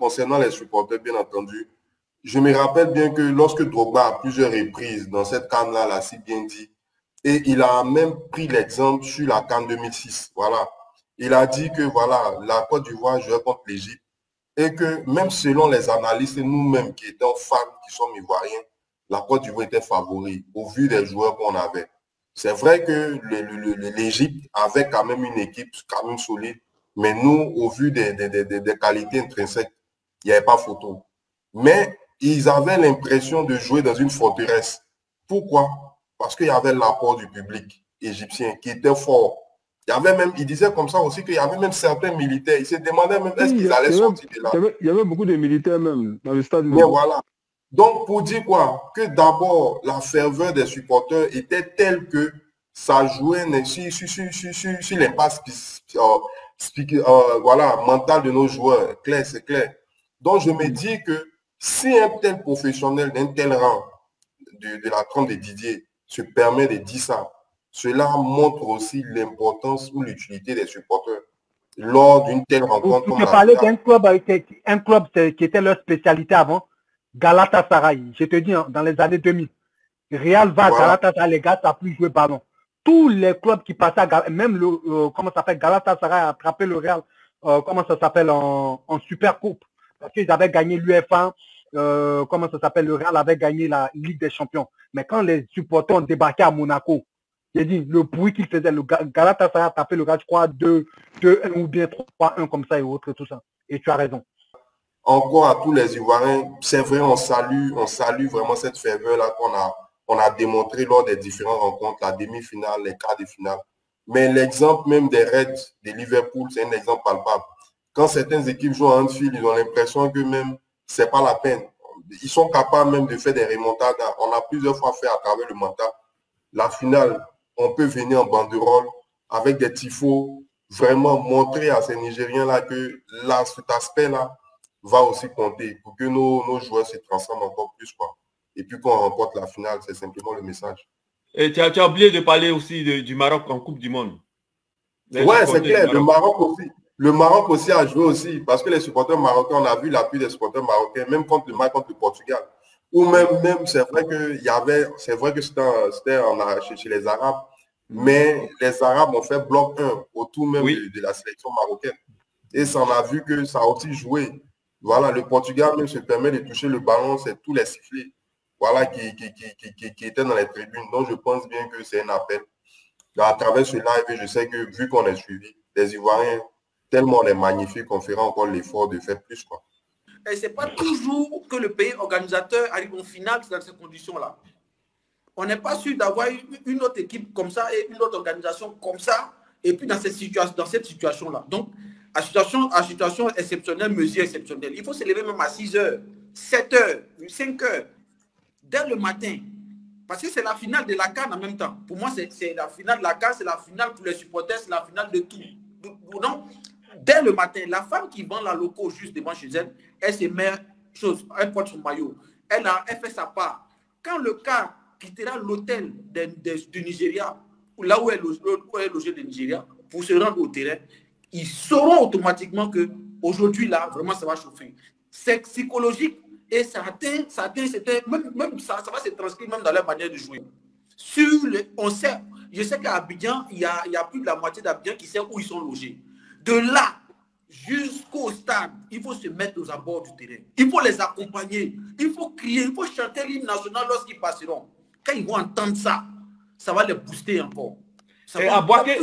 concernant les supporters, bien entendu, je me rappelle bien que lorsque Drogba, à plusieurs reprises, dans cette CAN-là, l'a si bien dit, et il a même pris l'exemple sur la CAN 2006. Voilà. Il a dit que voilà, la Côte d'Ivoire jouait contre l'Égypte et que même selon les analystes et nous-mêmes qui étions fans, qui sommes ivoiriens, la Côte d'Ivoire était favori au vu des joueurs qu'on avait. C'est vrai que l'Égypte avait quand même une équipe quand même solide, mais nous, au vu des qualités intrinsèques, il n'y avait pas photo. Mais ils avaient l'impression de jouer dans une forteresse. Pourquoi? Parce qu'il y avait l'apport du public égyptien qui était fort. Il y avait même, il disait comme ça aussi qu'il y avait même certains militaires. Ils se demandaient même est-ce qu'ils allaient sortir de là. Il y avait beaucoup de militaires même dans le stade. Mais voilà. Donc, pour dire quoi? Que d'abord, la ferveur des supporters était telle que ça jouait sur les passes mentales de nos joueurs. Clair, c'est clair. Donc, je me dis que si un tel professionnel d'un tel rang de la trempe de Didier se permet de dire ça, cela montre aussi l'importance ou l'utilité des supporters lors d'une telle rencontre. Tu parlais d'un club, un club qui était leur spécialité avant, Galatasaray. Je te dis, dans les années 2000, Real va à Galatasaray, les gars, ça n'a plus joué ballon. Tous les clubs qui passaient à même comment ça s'appelle, Galatasaray a attrapé le Real, comment ça s'appelle, en Super Coupe. Parce qu'ils avaient gagné l'UEFA, comment ça s'appelle, le Real avait gagné la Ligue des Champions. Mais quand les supporters ont débarqué à Monaco, j'ai dit, le bruit qu'il faisait, le Galatasaray a tapé le Real, je crois, 2-1 ou bien 3-1 comme ça et autres, tout ça. Et tu as raison. Encore à tous les Ivoiriens, c'est vrai, on salue vraiment cette ferveur-là qu'on a démontré lors des différentes rencontres, la demi-finale, les quarts de finale. Mais l'exemple même des Reds de Liverpool, c'est un exemple palpable. Quand certaines équipes jouent à Anfield, ils ont l'impression que même c'est pas la peine. Ils sont capables même de faire des remontades. On a plusieurs fois fait à travers le mental. La finale, on peut venir en banderole avec des tifos, vraiment montrer à ces Nigériens-là que là, cet aspect-là va aussi compter pour que nos joueurs se transforment encore plus, quoi. Et puis qu'on remporte la finale, c'est simplement le message. Et tu as oublié de parler aussi du Maroc en Coupe du Monde. Ouais, c'est clair, le Maroc aussi a joué aussi, parce que les supporters marocains, on a vu l'appui des supporters marocains, même contre le match contre le Portugal. Ou même c'est vrai que c'était chez les Arabes, mais les Arabes ont fait bloc 1 autour même de la sélection marocaine. Et ça, on a vu que ça a aussi joué. Voilà, le Portugal même se permet de toucher le ballon, c'est tous les sifflets, voilà, qui étaient dans les tribunes. Donc, je pense bien que c'est un appel. À travers ce live, je sais que vu qu'on est suivi, les Ivoiriens, tellement on est magnifique, on fera encore l'effort de faire plus, quoi. Et ce n'est pas toujours que le pays organisateur arrive en finale dans ces conditions-là. On n'est pas sûr d'avoir une autre équipe comme ça et une autre organisation comme ça, et puis dans cette situation-là. Donc, à situation exceptionnelle, mesure exceptionnelle, il faut se lever même à 6 heures, 7 heures, 5 heures, dès le matin. Parce que c'est la finale de la CAN en même temps. Pour moi, c'est la finale de la CAN, c'est la finale pour les supporters, c'est la finale de tout. Donc, dès le matin, la femme qui vend la loco juste devant chez elle, elle se met elle porte son maillot. Elle fait sa part. Quand le cas quittera l'hôtel du Nigeria, là où est logé le Nigeria, pour se rendre au terrain, ils sauront automatiquement que aujourd'hui là, vraiment, ça va chauffer. C'est psychologique et ça va se transcrire même dans leur manière de jouer. Je sais qu'à Abidjan, il y a plus de la moitié d'Abidjan qui sait où ils sont logés. De là jusqu'au stade, il faut se mettre aux abords du terrain. Il faut les accompagner. Il faut crier, il faut chanter l'hymne national lorsqu'ils passeront. Quand ils vont entendre ça, ça va les booster encore. À Boaké,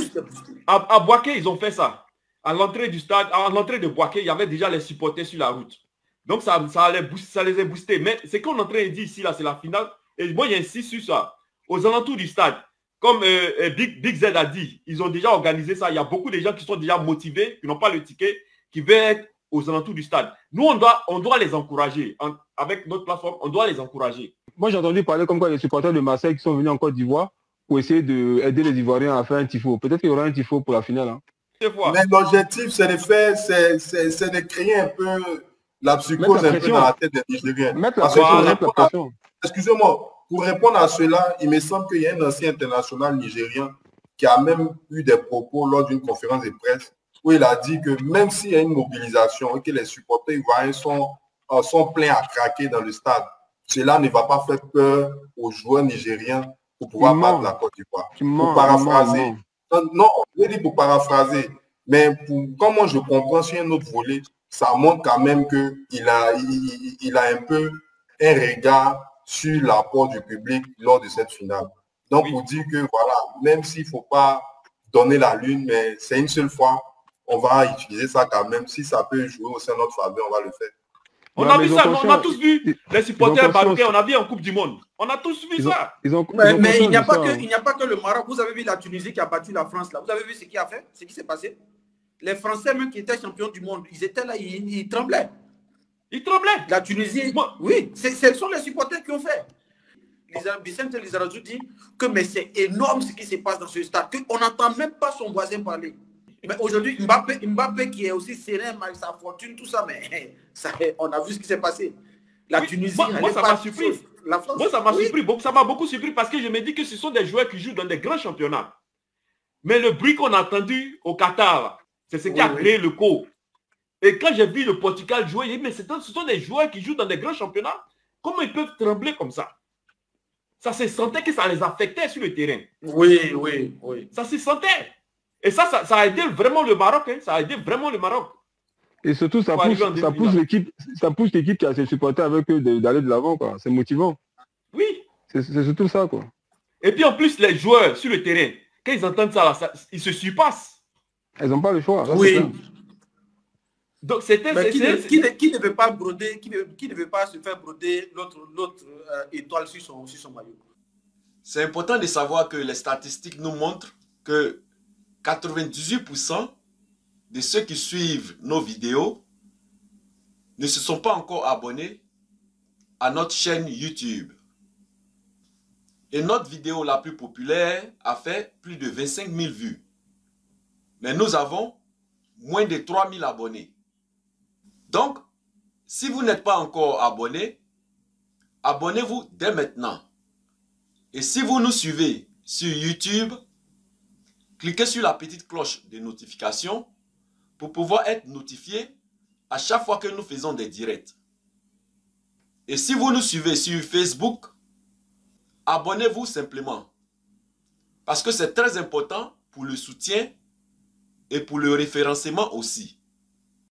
ils ont fait ça. À l'entrée du stade, à l'entrée de Boaké, il y avait déjà les supporters sur la route. Donc ça les a boostés. Mais ce qu'on est en train de dire ici, là, c'est la finale. Et moi, j'insiste sur ça. Aux alentours du stade, comme Big Z a dit, ils ont déjà organisé ça. Il y a beaucoup de gens qui sont déjà motivés, qui n'ont pas le ticket, qui veulent être aux alentours du stade. Nous, on doit les encourager. Avec notre plateforme, on doit les encourager. Moi, j'ai entendu parler comme quoi les supporters de Marseille qui sont venus en Côte d'Ivoire pour essayer d'aider les Ivoiriens à faire un tifo. Peut-être qu'il y aura un tifo pour la finale. Hein. Mais l'objectif, c'est de créer un peu la psychose un peu dans la tête des Nigériens. Excusez-moi, pour répondre à cela, il me semble qu'il y a un ancien international nigérien qui a même eu des propos lors d'une conférence de presse où il a dit que même s'il y a une mobilisation et que les supporters ivoiriens sont pleins à craquer dans le stade, cela ne va pas faire peur aux joueurs nigériens pour pouvoir battre la Côte d'Ivoire. Pour paraphraser. Non, je dis pour paraphraser. Mais comment je comprends sur un autre volet, ça montre quand même qu'il a un peu un regard sur l'apport du public lors de cette finale. Donc, pour dire que, voilà, même s'il ne faut pas donner la lune, mais c'est une seule fois, on va utiliser ça quand même. Si ça peut jouer au sein de notre faveur, on va le faire. On a vu ça, on a tous vu les supporters baroqués, on a vu en Coupe du Monde. On a tous vu ça. Mais il n'y a pas que le Maroc. Vous avez vu la Tunisie qui a battu la France là. Vous avez vu ce qu'il a fait, ce qui s'est passé. Les Français même qui étaient champions du monde, ils étaient là, ils tremblaient. Ils tremblaient. La Tunisie, oui, ce sont les supporters qui ont fait. Vicente Lizarazu dit que mais c'est énorme ce qui se passe dans ce stade, qu'on n'entend même pas son voisin parler. Mais aujourd'hui, Mbappé qui est aussi serein avec sa fortune, tout ça, mais ça, on a vu ce qui s'est passé. La Tunisie, moi ça m'a surpris. Moi, ça m'a surpris. Ça m'a beaucoup surpris parce que je me dis que ce sont des joueurs qui jouent dans des grands championnats. Mais le bruit qu'on a entendu au Qatar, c'est ce qui a créé le coup. Et quand j'ai vu le Portugal jouer, j'ai dit, mais ce sont des joueurs qui jouent dans des grands championnats. Comment ils peuvent trembler comme ça? Ça se sentait que ça les affectait sur le terrain. Oui. Ça se sentait. Et ça a aidé vraiment le Maroc. Hein. Ça a aidé vraiment le Maroc. Et surtout, ça pousse l'équipe qui a ses supporters avec eux d'aller de l'avant. C'est motivant. Oui. C'est surtout ça. Quoi. Et puis en plus, les joueurs sur le terrain, quand ils entendent ça, ils se surpassent. Ils n'ont pas le choix. Oui. Donc c'était... Qui ne veut pas broder, qui ne veut pas se faire broder l'autre étoile sur son maillot? C'est important de savoir que les statistiques nous montrent que 98% de ceux qui suivent nos vidéos ne se sont pas encore abonnés à notre chaîne YouTube. Et notre vidéo la plus populaire a fait plus de 25 000 vues. Mais nous avons moins de 3 000 abonnés. Donc, si vous n'êtes pas encore abonné, abonnez-vous dès maintenant. Et si vous nous suivez sur YouTube, cliquez sur la petite cloche de notification pour pouvoir être notifié à chaque fois que nous faisons des directs. Et si vous nous suivez sur Facebook, abonnez-vous simplement. Parce que c'est très important pour le soutien et pour le référencement aussi.